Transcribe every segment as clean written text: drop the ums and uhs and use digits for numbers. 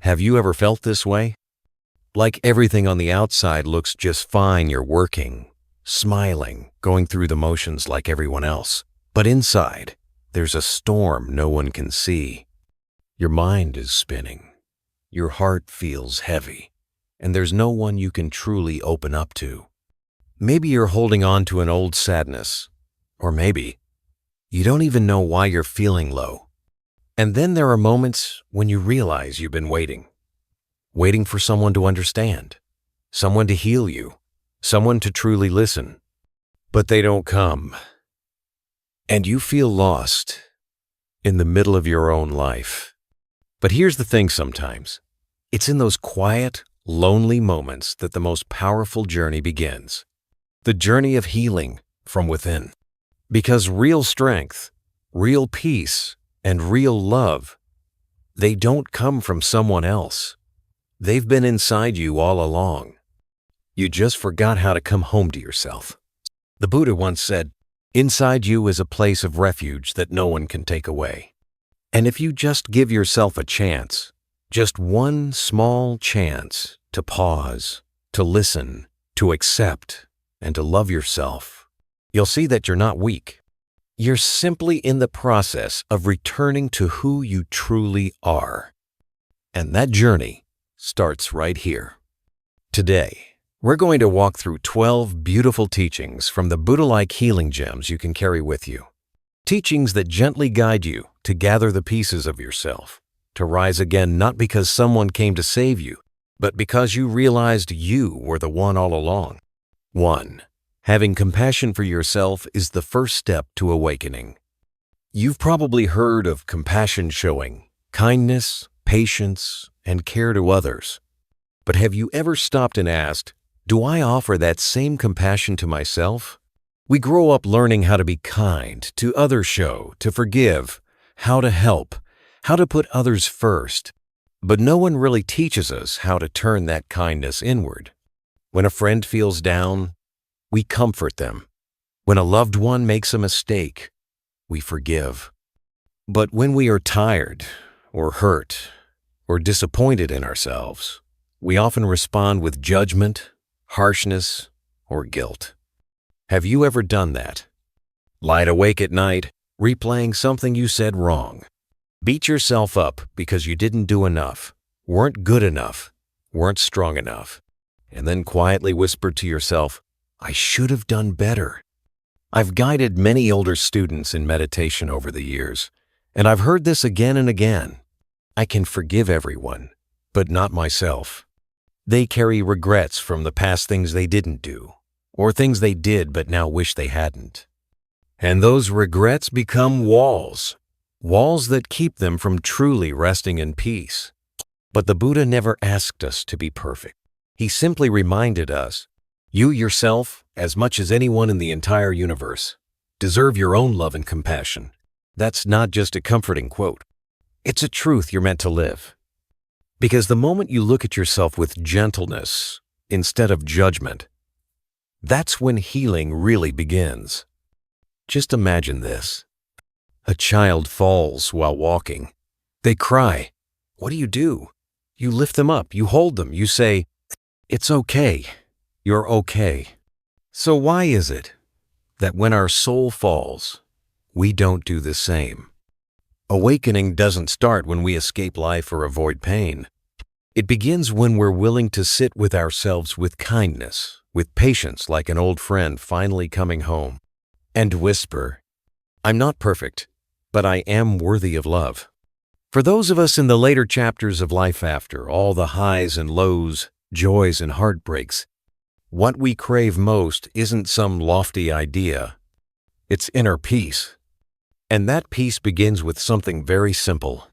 Have you ever felt this way? Like everything on the outside looks just fine, you're working, smiling, going through the motions like everyone else. But inside, there's a storm no one can see. Your mind is spinning. Your heart feels heavy, and there's no one you can truly open up to. Maybe you're holding on to an old sadness, or maybe you don't even know why you're feeling low. And then there are moments when you realize you've been waiting for someone to understand, someone to heal you, someone to truly listen. But they don't come. And you feel lost in the middle of your own life. But here's the thing sometimes. It's in those quiet, lonely moments that the most powerful journey begins. The journey of healing from within. Because real strength, real peace, and real love, they don't come from someone else. They've been inside you all along. You just forgot how to come home to yourself. The Buddha once said, "Inside you is a place of refuge that no one can take away." And if you just give yourself a chance, just one small chance to pause, to listen, to accept, and to love yourself, you'll see that you're not weak. You're simply in the process of returning to who you truly are. And that journey starts right here. Today, we're going to walk through 12 beautiful teachings from the Buddha-like healing gems you can carry with you. Teachings that gently guide you to gather the pieces of yourself, to rise again not because someone came to save you, but because you realized you were the one all along. 1. Having compassion for yourself is the first step to awakening. You've probably heard of compassion showing, kindness, patience, and care to others. But have you ever stopped and asked, do I offer that same compassion to myself? We grow up learning how to be kind, to others show, to forgive, how to help, how to put others first. But no one really teaches us how to turn that kindness inward. When a friend feels down, we comfort them. When a loved one makes a mistake, we forgive. But when we are tired, or hurt, or disappointed in ourselves, we often respond with judgment, harshness, or guilt. Have you ever done that? Lied awake at night, replaying something you said wrong. Beat yourself up because you didn't do enough, weren't good enough, weren't strong enough, and then quietly whispered to yourself, I should have done better. I've guided many older students in meditation over the years, and I've heard this again and again. I can forgive everyone, but not myself. They carry regrets from the past things they didn't do, or things they did but now wish they hadn't. And those regrets become walls that keep them from truly resting in peace. But the Buddha never asked us to be perfect. He simply reminded us, you yourself, as much as anyone in the entire universe, deserve your own love and compassion. That's not just a comforting quote. It's a truth you're meant to live. Because the moment you look at yourself with gentleness instead of judgment, that's when healing really begins. Just imagine this. A child falls while walking. They cry. What do? You lift them up, you hold them, you say, it's okay. You're okay. So why is it that when our soul falls, we don't do the same? Awakening doesn't start when we escape life or avoid pain. It begins when we're willing to sit with ourselves with kindness, with patience like an old friend finally coming home, and whisper, I'm not perfect, but I am worthy of love. For those of us in the later chapters of life after all the highs and lows, joys and heartbreaks, what we crave most isn't some lofty idea. It's inner peace. And that peace begins with something very simple.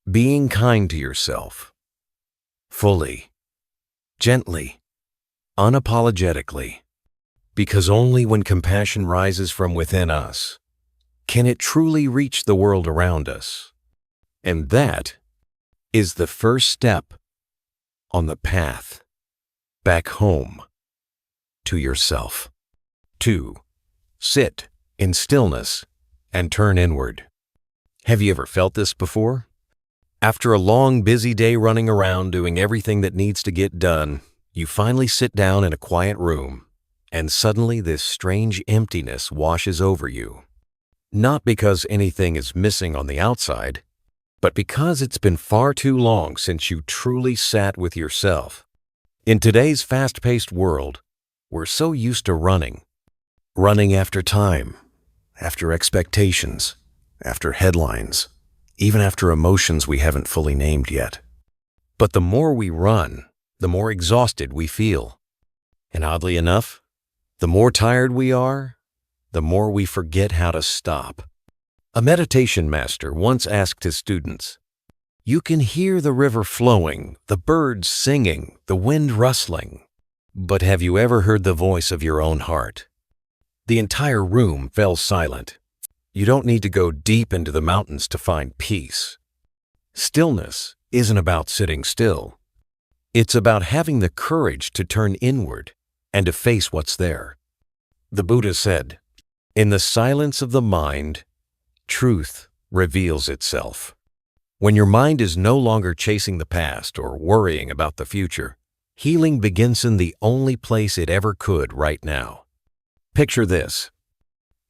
Being kind to yourself. Fully. Gently. Unapologetically. Because only when compassion rises from within us can it truly reach the world around us. And that is the first step on the path back home to yourself. 2. Sit in stillness and turn inward. Have you ever felt this before? After a long, busy day running around doing everything that needs to get done, you finally sit down in a quiet room, and suddenly this strange emptiness washes over you. Not because anything is missing on the outside, but because it's been far too long since you truly sat with yourself. In today's fast-paced world, we're so used to running after time, after expectations, after headlines, even after emotions we haven't fully named yet. But the more we run, the more exhausted we feel. And oddly enough, the more tired we are, the more we forget how to stop. A meditation master once asked his students, "You can hear the river flowing, the birds singing, the wind rustling, but have you ever heard the voice of your own heart?" The entire room fell silent. You don't need to go deep into the mountains to find peace. Stillness isn't about sitting still. It's about having the courage to turn inward and to face what's there. The Buddha said, "In the silence of the mind, truth reveals itself." When your mind is no longer chasing the past or worrying about the future, healing begins in the only place it ever could right now. Picture this.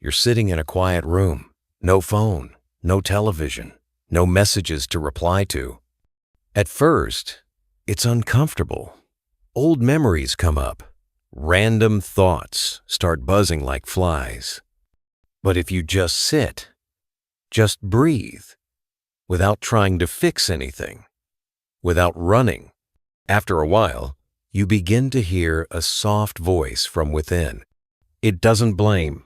You're sitting in a quiet room, no phone, no television, no messages to reply to. At first, it's uncomfortable. Old memories come up. Random thoughts start buzzing like flies. But if you just sit, just breathe, without trying to fix anything, without running, after a while, you begin to hear a soft voice from within. It doesn't blame.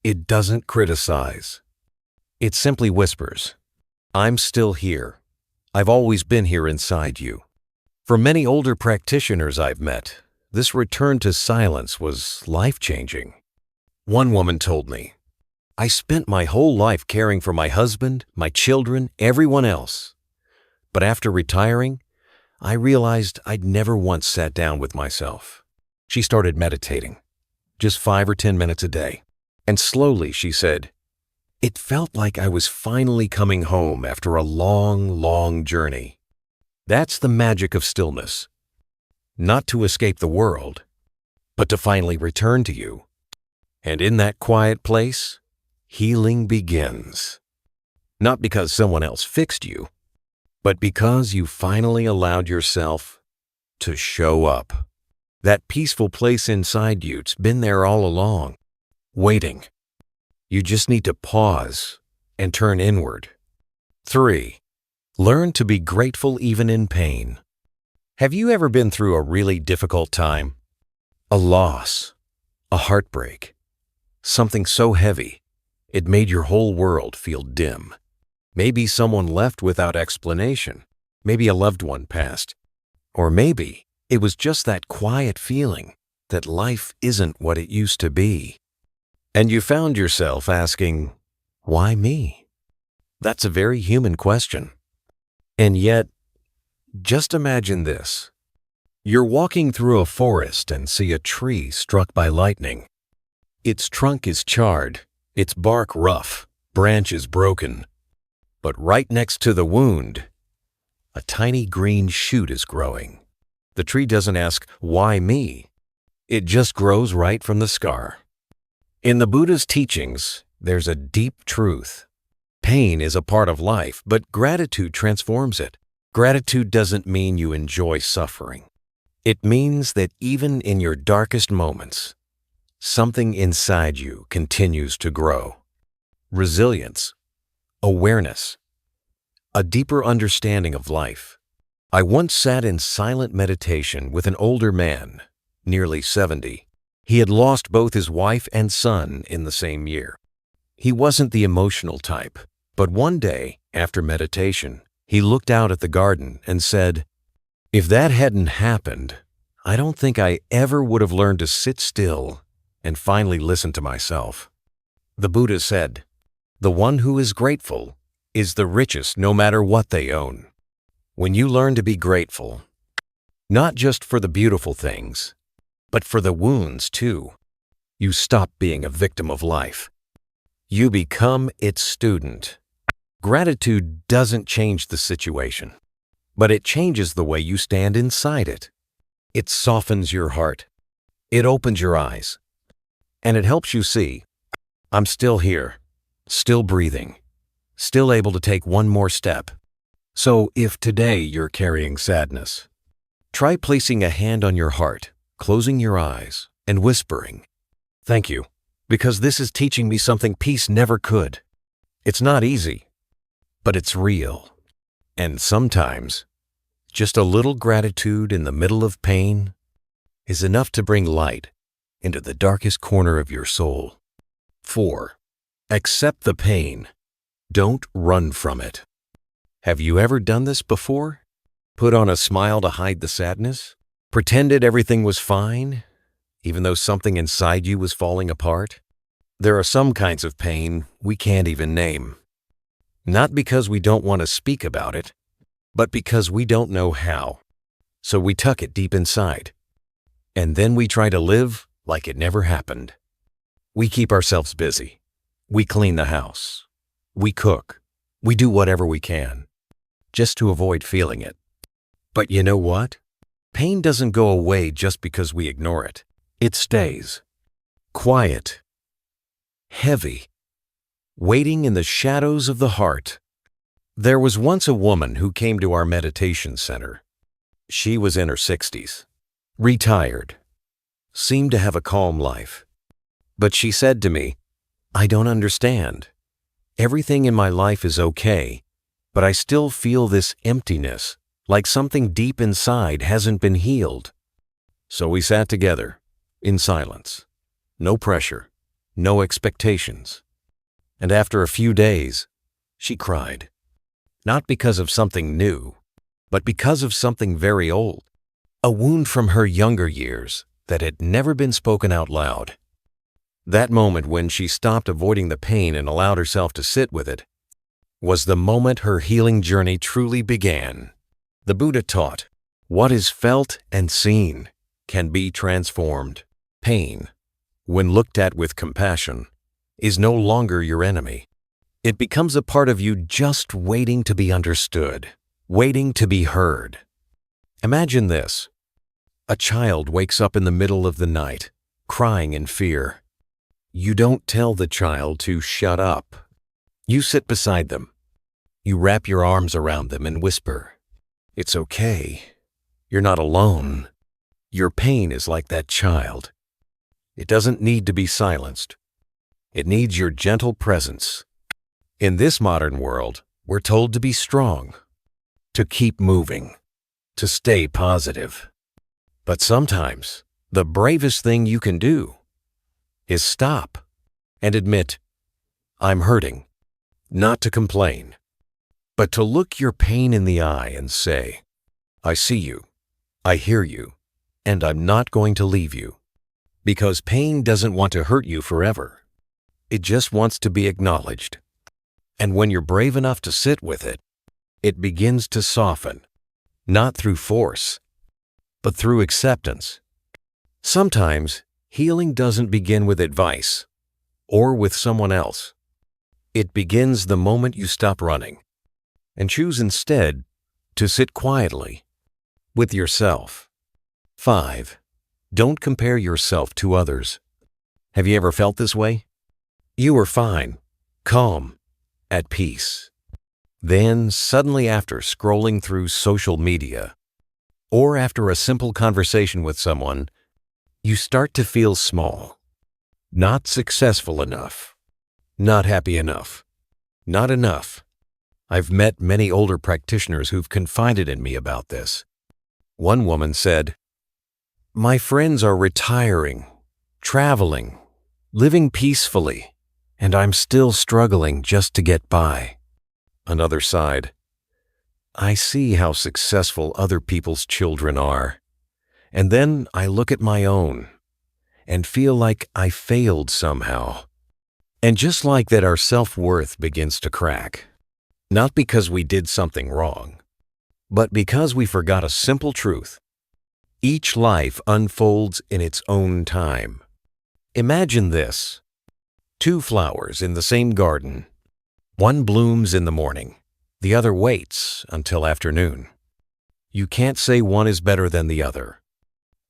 It doesn't criticize. It simply whispers, "I'm still here. I've always been here inside you." For many older practitioners I've met, this return to silence was life-changing. One woman told me, "I spent my whole life caring for my husband, my children, everyone else. But after retiring, I realized I'd never once sat down with myself." She started meditating, just 5 or 10 minutes a day. And slowly, she said, "It felt like I was finally coming home after a long, long journey." That's the magic of stillness. Not to escape the world, but to finally return to you. And in that quiet place, healing begins. Not because someone else fixed you, but because you finally allowed yourself to show up. That peaceful place inside you's been there all along, waiting. You just need to pause and turn inward. 3. Learn to be grateful even in pain. Have you ever been through a really difficult time? A loss, a heartbreak, something so heavy it made your whole world feel dim. Maybe someone left without explanation. Maybe a loved one passed. Or maybe it was just that quiet feeling that life isn't what it used to be. And you found yourself asking, "Why me?" That's a very human question. And yet, just imagine this. You're walking through a forest and see a tree struck by lightning. Its trunk is charred, its bark rough, branches broken. But right next to the wound, a tiny green shoot is growing. The tree doesn't ask, "Why me?" It just grows right from the scar. In the Buddha's teachings, there's a deep truth. Pain is a part of life, but gratitude transforms it. Gratitude doesn't mean you enjoy suffering. It means that even in your darkest moments, something inside you continues to grow. Resilience, awareness, a deeper understanding of life. I once sat in silent meditation with an older man, nearly 70. He had lost both his wife and son in the same year. He wasn't the emotional type, but one day, after meditation, he looked out at the garden and said, "If that hadn't happened, I don't think I ever would have learned to sit still and finally listen to myself." The Buddha said, "The one who is grateful is the richest no matter what they own." When you learn to be grateful, not just for the beautiful things, but for the wounds too, you stop being a victim of life. You become its student. Gratitude doesn't change the situation, but it changes the way you stand inside it. It softens your heart. It opens your eyes. And it helps you see, I'm still here, still breathing, still able to take one more step. So if today you're carrying sadness, try placing a hand on your heart, closing your eyes, and whispering, "Thank you, because this is teaching me something peace never could." It's not easy, but it's real. And sometimes, just a little gratitude in the middle of pain is enough to bring light into the darkest corner of your soul. 4. Accept the pain. Don't run from it. Have you ever done this before? Put on a smile to hide the sadness? Pretended everything was fine, even though something inside you was falling apart? There are some kinds of pain we can't even name. Not because we don't want to speak about it, but because we don't know how. So we tuck it deep inside. And then we try to live like it never happened. We keep ourselves busy. We clean the house. We cook. We do whatever we can, just to avoid feeling it. But you know what? Pain doesn't go away just because we ignore it. It stays. Quiet. Heavy. Waiting in the shadows of the heart. There was once a woman who came to our meditation center. She was in her 60s, retired, seemed to have a calm life. But she said to me, "I don't understand. Everything in my life is okay, but I still feel this emptiness, like something deep inside hasn't been healed." So we sat together, in silence. No pressure, no expectations. And after a few days, she cried. Not because of something new, but because of something very old. A wound from her younger years that had never been spoken out loud. That moment when she stopped avoiding the pain and allowed herself to sit with it was the moment her healing journey truly began. The Buddha taught, what is felt and seen can be transformed. Pain, when looked at with compassion, is no longer your enemy. It becomes a part of you just waiting to be understood, waiting to be heard. Imagine this. A child wakes up in the middle of the night, crying in fear. You don't tell the child to shut up. You sit beside them. You wrap your arms around them and whisper, "It's okay. You're not alone." Your pain is like that child. It doesn't need to be silenced. It needs your gentle presence. In this modern world, we're told to be strong, to keep moving, to stay positive. But sometimes, the bravest thing you can do is stop and admit, I'm hurting, not to complain, but to look your pain in the eye and say, I see you, I hear you, and I'm not going to leave you. Because pain doesn't want to hurt you forever. It just wants to be acknowledged. And when you're brave enough to sit with it, it begins to soften, not through force, but through acceptance. Sometimes, healing doesn't begin with advice or with someone else. It begins the moment you stop running and choose instead to sit quietly with yourself. 5. Don't compare yourself to others. Have you ever felt this way? You were fine, calm, at peace. Then, suddenly after scrolling through social media, or after a simple conversation with someone, you start to feel small, not successful enough, not happy enough, not enough. I've met many older practitioners who've confided in me about this. One woman said, "My friends are retiring, traveling, living peacefully, and I'm still struggling just to get by." Another sighed, "I see how successful other people's children are, and then I look at my own and feel like I failed somehow." And just like that, our self-worth begins to crack, not because we did something wrong, but because we forgot a simple truth. Each life unfolds in its own time. Imagine this. 2 flowers in the same garden. One blooms in the morning, the other waits until afternoon. You can't say one is better than the other.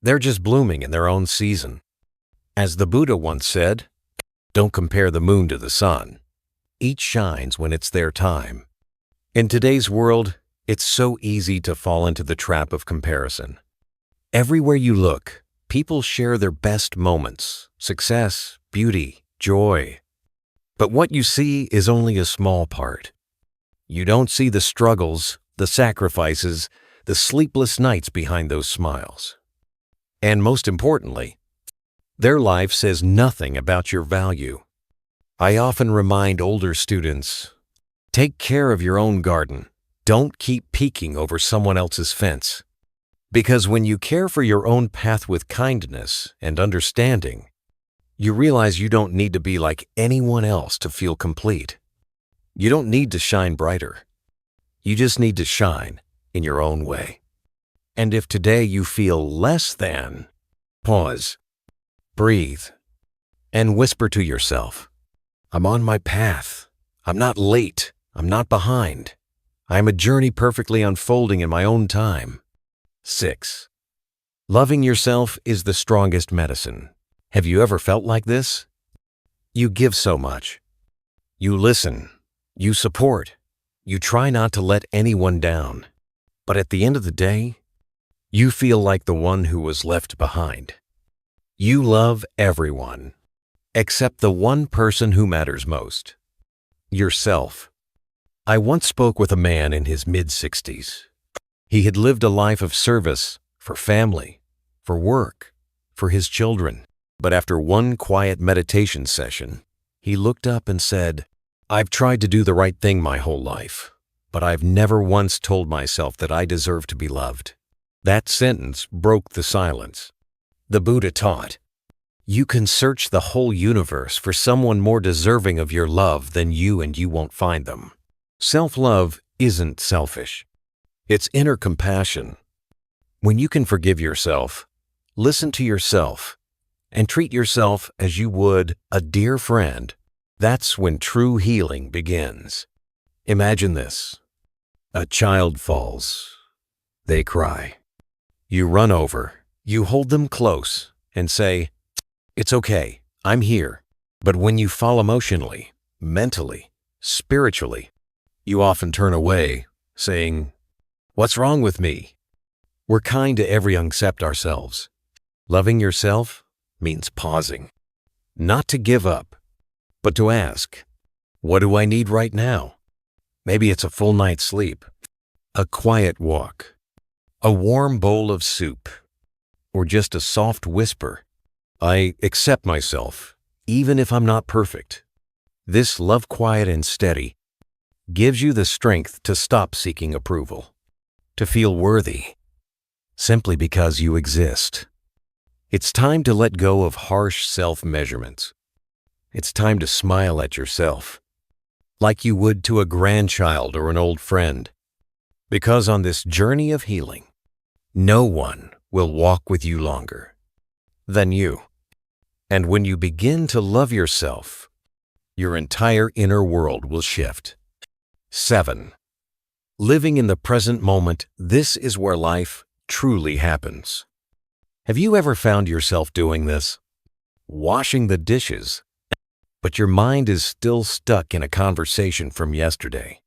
They're just blooming in their own season. As the Buddha once said, don't compare the moon to the sun. Each shines when it's their time. In today's world, it's so easy to fall into the trap of comparison. Everywhere you look, people share their best moments, success, beauty, joy. But what you see is only a small part. You don't see the struggles, the sacrifices, the sleepless nights behind those smiles. And most importantly, their life says nothing about your value. I often remind older students, take care of your own garden. Don't keep peeking over someone else's fence. Because when you care for your own path with kindness and understanding, you realize you don't need to be like anyone else to feel complete. You don't need to shine brighter. You just need to shine in your own way. And if today you feel less than, pause, breathe, and whisper to yourself, I'm on my path. I'm not late. I'm not behind. I am a journey perfectly unfolding in my own time. 6. Loving yourself is the strongest medicine. Have you ever felt like this? You give so much. You listen. You support. You try not to let anyone down. But at the end of the day, you feel like the one who was left behind. You love everyone, except the one person who matters most, yourself. I once spoke with a man in his mid-60s. He had lived a life of service for family, for work, for his children. But after one quiet meditation session, he looked up and said, I've tried to do the right thing my whole life, but I've never once told myself that I deserve to be loved. That sentence broke the silence. The Buddha taught, you can search the whole universe for someone more deserving of your love than you, and you won't find them. Self-love isn't selfish. It's inner compassion. When you can forgive yourself, listen to yourself, and treat yourself as you would a dear friend, that's when true healing begins. Imagine this. A child falls. They cry. You run over. You hold them close and say, it's okay, I'm here. But when you fall emotionally, mentally, spiritually, you often turn away, saying, what's wrong with me? We're kind to everyone except ourselves. Loving yourself means pausing, not to give up, but to ask, what do I need right now? Maybe it's a full night's sleep, a quiet walk, a warm bowl of soup, or just a soft whisper. I accept myself, even if I'm not perfect. This love quiet and steady gives you the strength to stop seeking approval, to feel worthy, simply because you exist. It's time to let go of harsh self-measurements. It's time to smile at yourself, like you would to a grandchild or an old friend. Because on this journey of healing, no one will walk with you longer than you. And when you begin to love yourself, your entire inner world will shift. 7. Living in the present moment, this is where life truly happens. Have you ever found yourself doing this? Washing the dishes, but your mind is still stuck in a conversation from yesterday.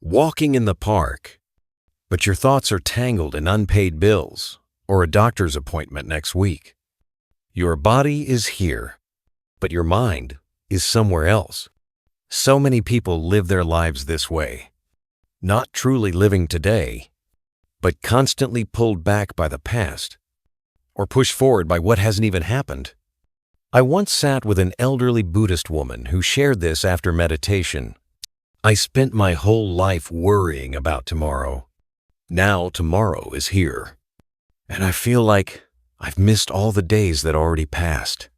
Walking in the park, but your thoughts are tangled in unpaid bills or a doctor's appointment next week. Your body is here, but your mind is somewhere else. So many people live their lives this way, not truly living today, but constantly pulled back by the past or pushed forward by what hasn't even happened. I once sat with an elderly Buddhist woman who shared this after meditation. I spent my whole life worrying about tomorrow. Now tomorrow is here, and I feel like I've missed all the days that already passed.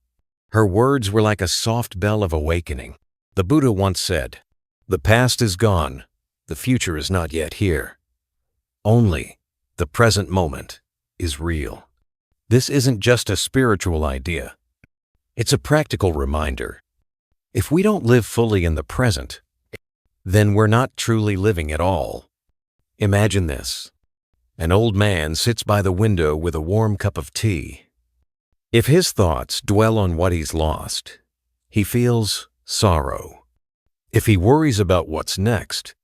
Her words were like a soft bell of awakening. The Buddha once said, the past is gone, the future is not yet here. Only the present moment is real. This isn't just a spiritual idea. It's a practical reminder. If we don't live fully in the present, then we're not truly living at all. Imagine this. An old man sits by the window with a warm cup of tea. If his thoughts dwell on what he's lost, he feels sorrow. If he worries about what's next,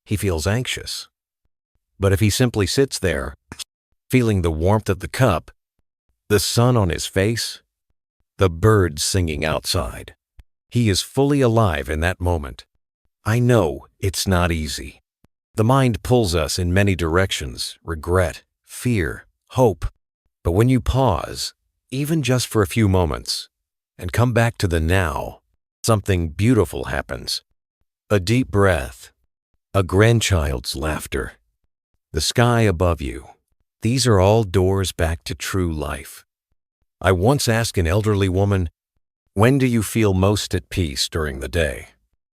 he feels anxious. But if he simply sits there, feeling the warmth of the cup, the sun on his face, the birds singing outside, he is fully alive in that moment. I know it's not easy. The mind pulls us in many directions: regret, fear, hope. But when you pause, even just for a few moments, and come back to the now, something beautiful happens. A deep breath, a grandchild's laughter, the sky above you. These are all doors back to true life. I once asked an elderly woman, "When do you feel most at peace during the day?"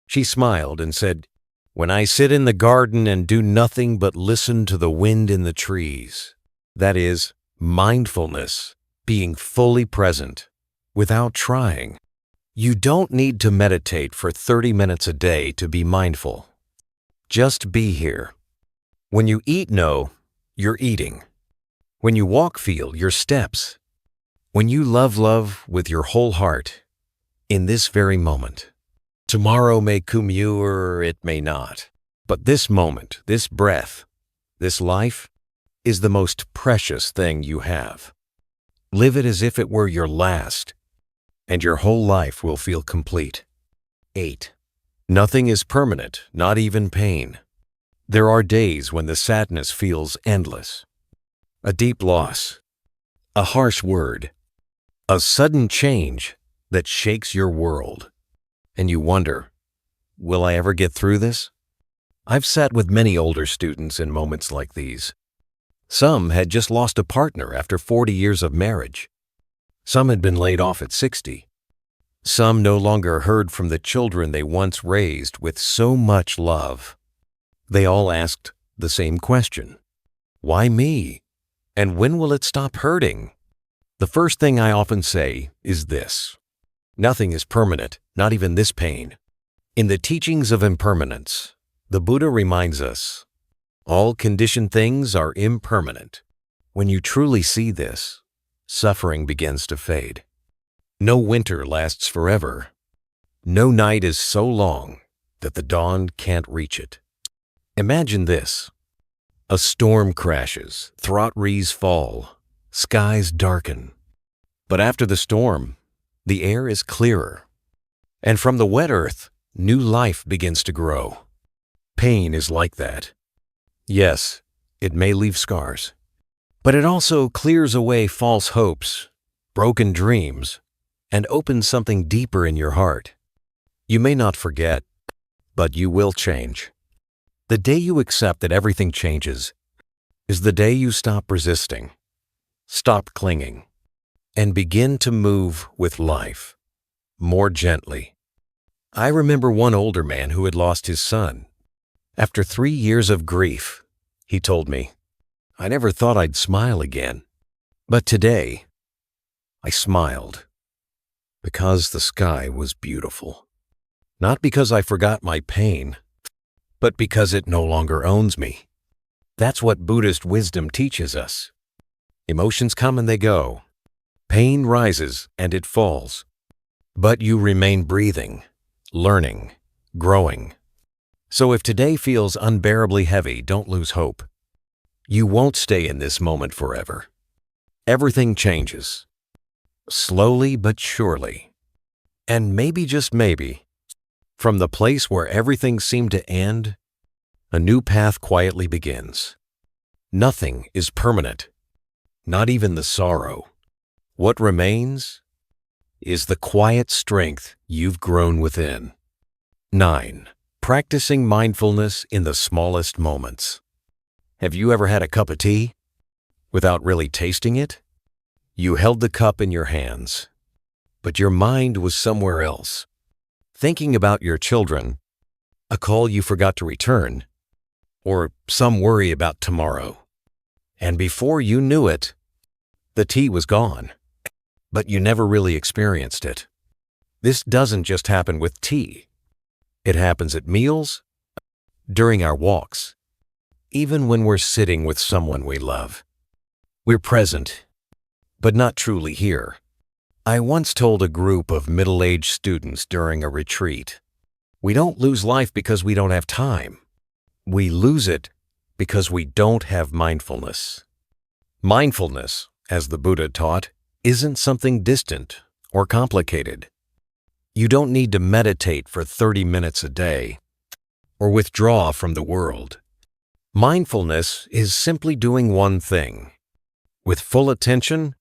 She smiled and said, "When I sit in the garden and do nothing but listen to the wind in the trees." That is mindfulness, being fully present, without trying. You don't need to meditate for 30 minutes a day to be mindful. Just be here. When you eat, know you're eating. When you walk, feel your steps. When you love with your whole heart, in this very moment. Tomorrow may come or it may not. But this moment, this breath, this life is the most precious thing you have. Live it as if it were your last, and your whole life will feel complete. 8. Nothing is permanent, not even pain. There are days when the sadness feels endless. A deep loss, a harsh word, a sudden change that shakes your world. And you wonder, will I ever get through this? I've sat with many older students in moments like these. Some had just lost a partner after 40 years of marriage. Some had been laid off at 60. Some no longer heard from the children they once raised with so much love. They all asked the same question: why me? And when will it stop hurting? The first thing I often say is this: nothing is permanent, not even this pain. In the teachings of impermanence, the Buddha reminds us, all conditioned things are impermanent. When you truly see this, suffering begins to fade. No winter lasts forever. No night is so long that the dawn can't reach it. Imagine this. A storm crashes, throat-rees fall, skies darken. But after the storm, the air is clearer. And from the wet earth, new life begins to grow. Pain is like that. Yes, it may leave scars, but it also clears away false hopes, broken dreams, and opens something deeper in your heart. You may not forget, but you will change. The day you accept that everything changes is the day you stop resisting, stop clinging, and begin to move with life, more gently. I remember one older man who had lost his son. After 3 years of grief, he told me, "I never thought I'd smile again. But today, I smiled because the sky was beautiful. Not because I forgot my pain, but because it no longer owns me." That's what Buddhist wisdom teaches us. Emotions come and they go. Pain rises and it falls. But you remain breathing, learning, growing. So if today feels unbearably heavy, don't lose hope. You won't stay in this moment forever. Everything changes. Slowly but surely. And maybe, just maybe, from the place where everything seemed to end, a new path quietly begins. Nothing is permanent, not even the sorrow. What remains is the quiet strength you've grown within. 9. Practicing mindfulness in the smallest moments. Have you ever had a cup of tea without really tasting it? You held the cup in your hands, but your mind was somewhere else, thinking about your children, a call you forgot to return, or some worry about tomorrow. And before you knew it, the tea was gone, but you never really experienced it. This doesn't just happen with tea. It happens at meals, during our walks, even when we're sitting with someone we love. We're present, but not truly here. I once told a group of middle-aged students during a retreat, we don't lose life because we don't have time. We lose it because we don't have mindfulness. Mindfulness, as the Buddha taught, isn't something distant or complicated. You don't need to meditate for 30 minutes a day or withdraw from the world. Mindfulness is simply doing one thing, with full attention,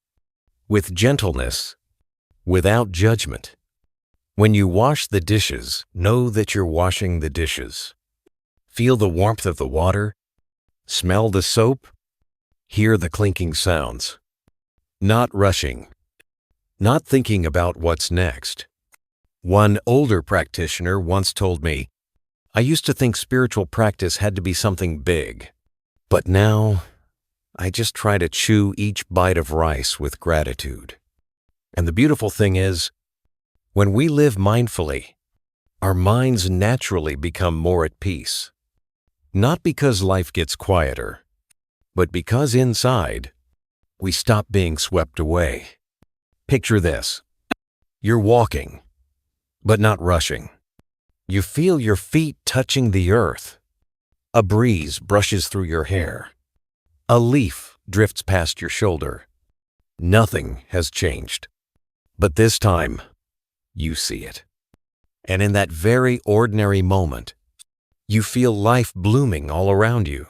with gentleness, without judgment. When you wash the dishes, know that you're washing the dishes. Feel the warmth of the water, smell the soap, hear the clinking sounds. Not rushing, not thinking about what's next. One older practitioner once told me, I used to think spiritual practice had to be something big, but now I just try to chew each bite of rice with gratitude. And the beautiful thing is, when we live mindfully, our minds naturally become more at peace. Not because life gets quieter, but because inside, we stop being swept away. Picture this. You're walking, but not rushing. You feel your feet touching the earth. A breeze brushes through your hair. A leaf drifts past your shoulder. Nothing has changed. But this time, you see it. And in that very ordinary moment, you feel life blooming all around you.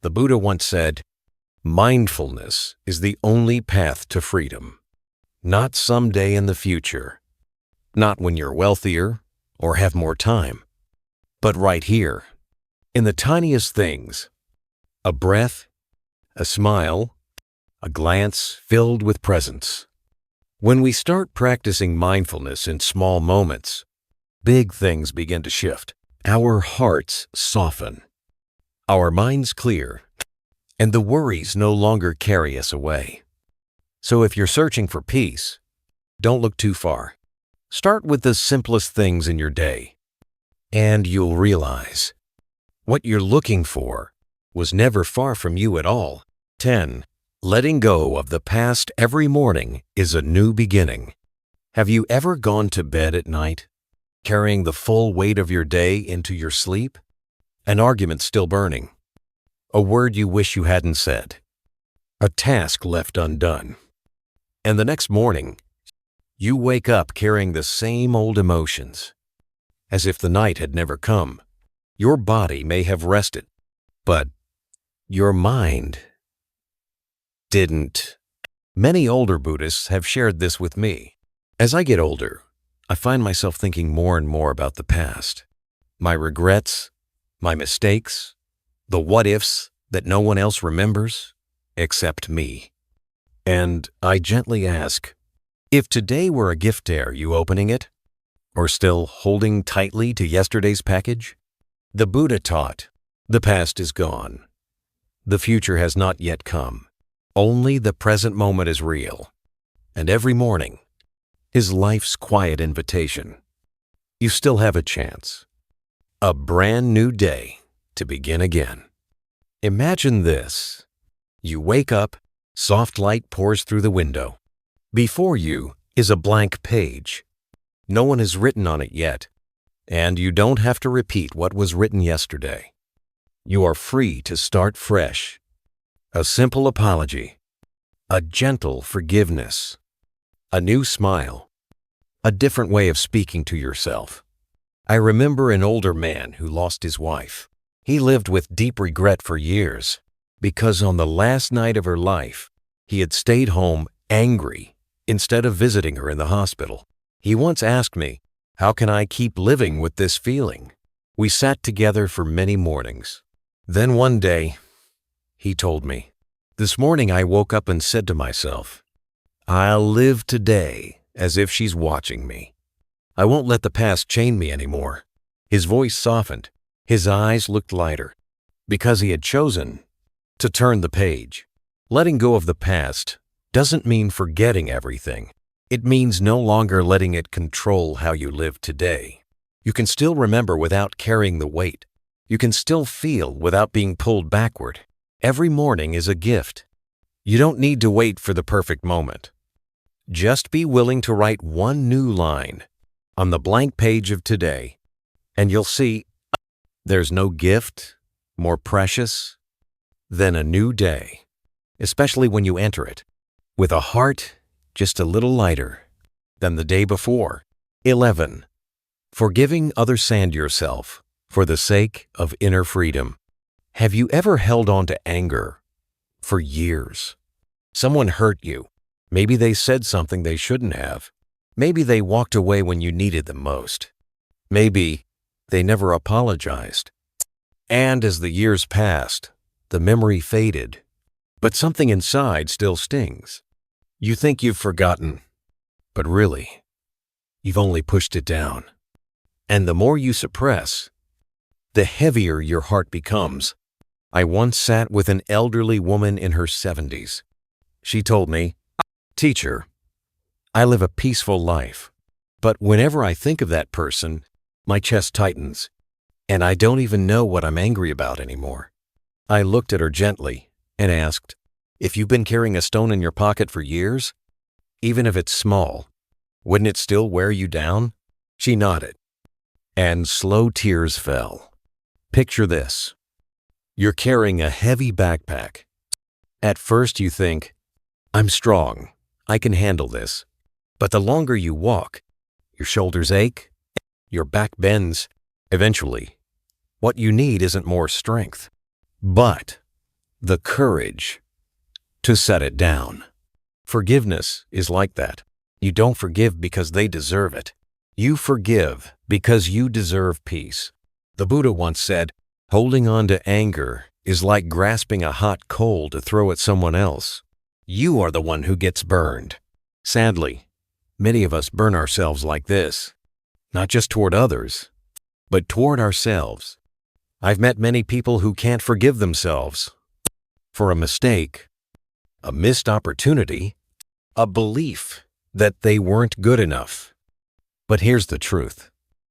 The Buddha once said, mindfulness is the only path to freedom. Not someday in the future. Not when you're wealthier or have more time. But right here, in the tiniest things. A breath, a smile, a glance filled with presence. When we start practicing mindfulness in small moments, big things begin to shift. Our hearts soften. Our minds clear. And the worries no longer carry us away. So if you're searching for peace, don't look too far. Start with the simplest things in your day, and you'll realize what you're looking for was never far from you at all. 10. Letting go of the past every morning is a new beginning. Have you ever gone to bed at night, carrying the full weight of your day into your sleep? An argument still burning. A word you wish you hadn't said. A task left undone. And the next morning, you wake up carrying the same old emotions. As if the night had never come. Your body may have rested, but your mind didn't. Many older Buddhists have shared this with me. As I get older, I find myself thinking more and more about the past. My regrets, my mistakes, the what-ifs that no one else remembers except me. And I gently ask, if today were a gift, are you opening it? Or still holding tightly to yesterday's package? The Buddha taught, the past is gone. The future has not yet come. Only the present moment is real. And every morning is life's quiet invitation. You still have a chance. A brand new day to begin again. Imagine this. You wake up, soft light pours through the window. Before you is a blank page. No one has written on it yet, and you don't have to repeat what was written yesterday. You are free to start fresh. A simple apology, a gentle forgiveness, a new smile, a different way of speaking to yourself. I remember an older man who lost his wife. He lived with deep regret for years because on the last night of her life, he had stayed home angry instead of visiting her in the hospital. He once asked me, how can I keep living with this feeling? We sat together for many mornings. Then one day, he told me, this morning I woke up and said to myself, I'll live today as if she's watching me. I won't let the past chain me anymore. His voice softened. His eyes looked lighter because he had chosen to turn the page. Letting go of the past doesn't mean forgetting everything. It means no longer letting it control how you live today. You can still remember without carrying the weight. You can still feel without being pulled backward. Every morning is a gift. You don't need to wait for the perfect moment. Just be willing to write one new line on the blank page of today, and you'll see there's no gift more precious than a new day, especially when you enter it with a heart just a little lighter than the day before. 11. Forgiving others and yourself for the sake of inner freedom. Have you ever held on to anger for years? Someone hurt you. Maybe they said something they shouldn't have. Maybe they walked away when you needed them most. Maybe they never apologized. And as the years passed, the memory faded, but something inside still stings. You think you've forgotten, but really, you've only pushed it down. And the more you suppress, the heavier your heart becomes. I once sat with an elderly woman in her 70s. She told me, "Teacher, I live a peaceful life, but whenever I think of that person, my chest tightens, and I don't even know what I'm angry about anymore." I looked at her gently and asked, "If you've been carrying a stone in your pocket for years, even if it's small, wouldn't it still wear you down?" She nodded, and slow tears fell. Picture this. You're carrying a heavy backpack. At first you think, "I'm strong, I can handle this." But the longer you walk, your shoulders ache, your back bends. Eventually, what you need isn't more strength, but the courage to set it down. Forgiveness is like that. You don't forgive because they deserve it. You forgive because you deserve peace. The Buddha once said, "Holding on to anger is like grasping a hot coal to throw at someone else. You are the one who gets burned." Sadly, many of us burn ourselves like this, not just toward others, but toward ourselves. I've met many people who can't forgive themselves for a mistake, a missed opportunity, a belief that they weren't good enough. But here's the truth.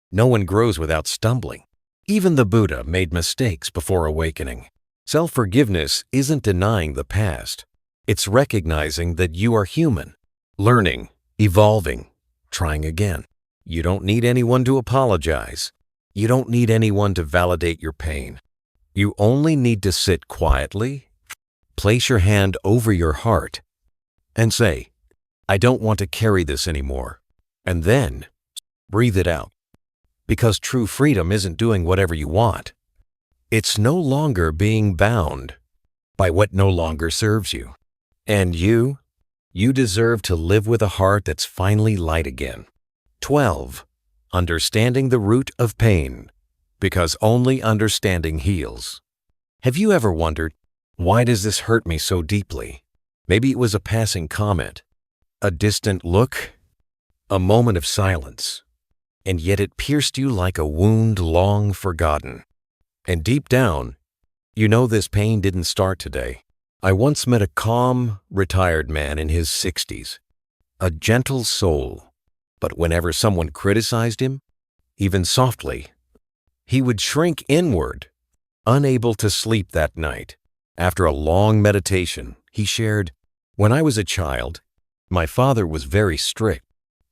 No one grows without stumbling. Even the Buddha made mistakes before awakening. Self-forgiveness isn't denying the past. It's recognizing that you are human, learning, evolving, trying again. You don't need anyone to apologize. You don't need anyone to validate your pain. You only need to sit quietly, place your hand over your heart, and say, "I don't want to carry this anymore." And then breathe it out. Because true freedom isn't doing whatever you want. It's no longer being bound by what no longer serves you. And you deserve to live with a heart that's finally light again. 12. Understanding the root of pain, because only understanding heals. Have you ever wondered, why does this hurt me so deeply? Maybe it was a passing comment, a distant look, a moment of silence, and yet it pierced you like a wound long forgotten. And deep down, you know this pain didn't start today. I once met a calm, retired man in his 60s, a gentle soul, but whenever someone criticized him, even softly, he would shrink inward, unable to sleep that night. After a long meditation, he shared, "When I was a child, my father was very strict.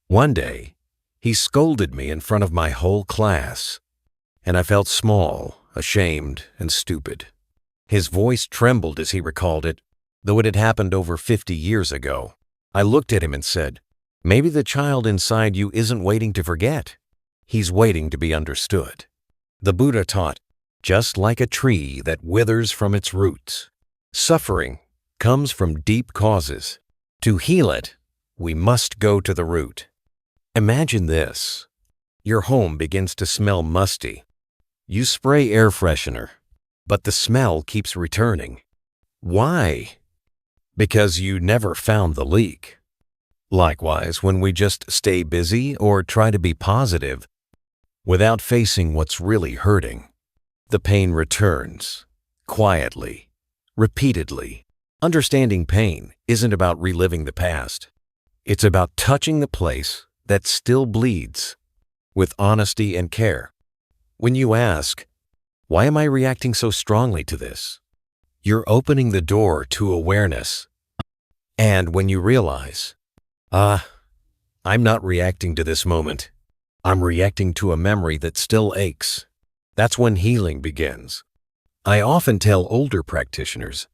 One day, he scolded me in front of my whole class, and I felt small, ashamed, and stupid." His voice trembled as he recalled it, though it had happened over 50 years ago. I looked at him and said, "Maybe the child inside you isn't waiting to forget. He's waiting to be understood." The Buddha taught, just like a tree that withers from its roots, suffering comes from deep causes. To heal it, we must go to the root. Imagine this. Your home begins to smell musty. You spray air freshener, but the smell keeps returning. Why? Because you never found the leak. Likewise, when we just stay busy or try to be positive without facing what's really hurting, the pain returns, quietly, repeatedly. Understanding pain isn't about reliving the past. It's about touching the place that still bleeds with honesty and care. When you ask, Why am I reacting so strongly to this? You're opening the door to awareness. And when you realize, I'm not reacting to this moment. I'm reacting to a memory that still aches. That's when healing begins. I often tell older practitioners,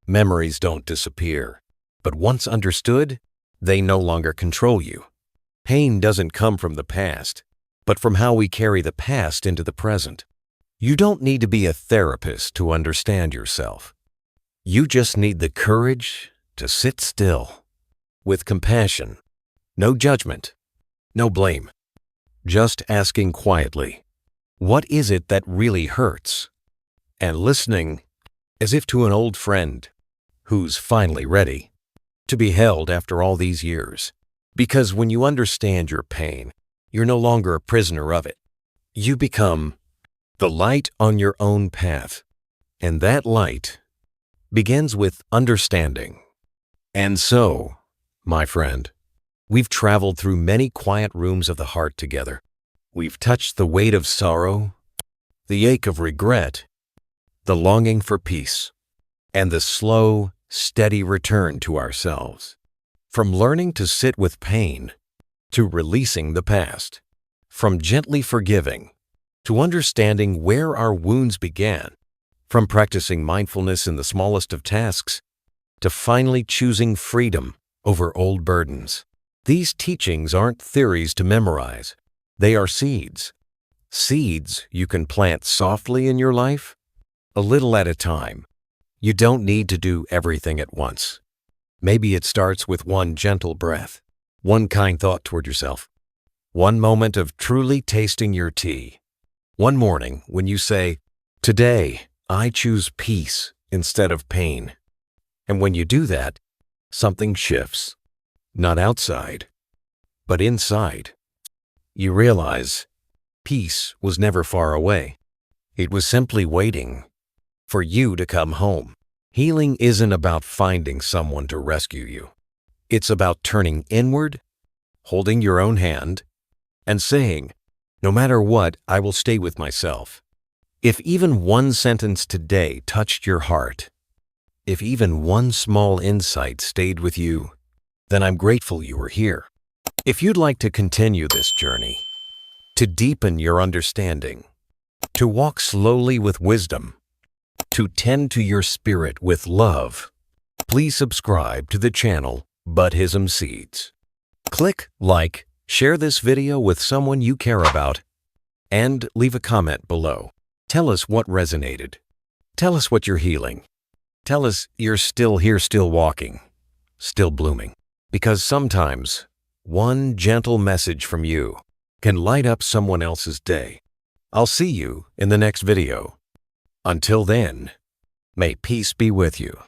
memories don't disappear, but once understood, they no longer control you. Pain doesn't come from the past, but from how we carry the past into the present. You don't need to be a therapist to understand yourself. You just need the courage to sit still, with compassion, no judgment, no blame. Just asking quietly, what is it that really hurts? And listening as if to an old friend who's finally ready to be held after all these years. Because when you understand your pain, you're no longer a prisoner of it. You become the light on your own path. And that light begins with understanding. And so, my friend, we've traveled through many quiet rooms of the heart together. We've touched the weight of sorrow, the ache of regret, the longing for peace, and the slow, steady return to ourselves. From learning to sit with pain, to releasing the past, from gently forgiving, to understanding where our wounds began, from practicing mindfulness in the smallest of tasks, to finally choosing freedom over old burdens. These teachings aren't theories to memorize. They are seeds. Seeds you can plant softly in your life, a little at a time. You don't need to do everything at once. Maybe it starts with one gentle breath, one kind thought toward yourself, one moment of truly tasting your tea, one morning when you say, "Today, I choose peace instead of pain." And when you do that, something shifts, not outside, but inside. You realize peace was never far away. It was simply waiting for you to come home. Healing isn't about finding someone to rescue you. It's about turning inward, holding your own hand, and saying, no matter what, I will stay with myself. If even one sentence today touched your heart, if even one small insight stayed with you, then I'm grateful you were here. If you'd like to continue this journey, to deepen your understanding, to walk slowly with wisdom, to tend to your spirit with love, please subscribe to the channel Buddhism Seeds. Click like, share this video with someone you care about, and leave a comment below. Tell us what resonated. Tell us what you're healing. Tell us you're still here, still walking, still blooming. Because sometimes one gentle message from you can light up someone else's day. I'll see you in the next video. Until then, may peace be with you.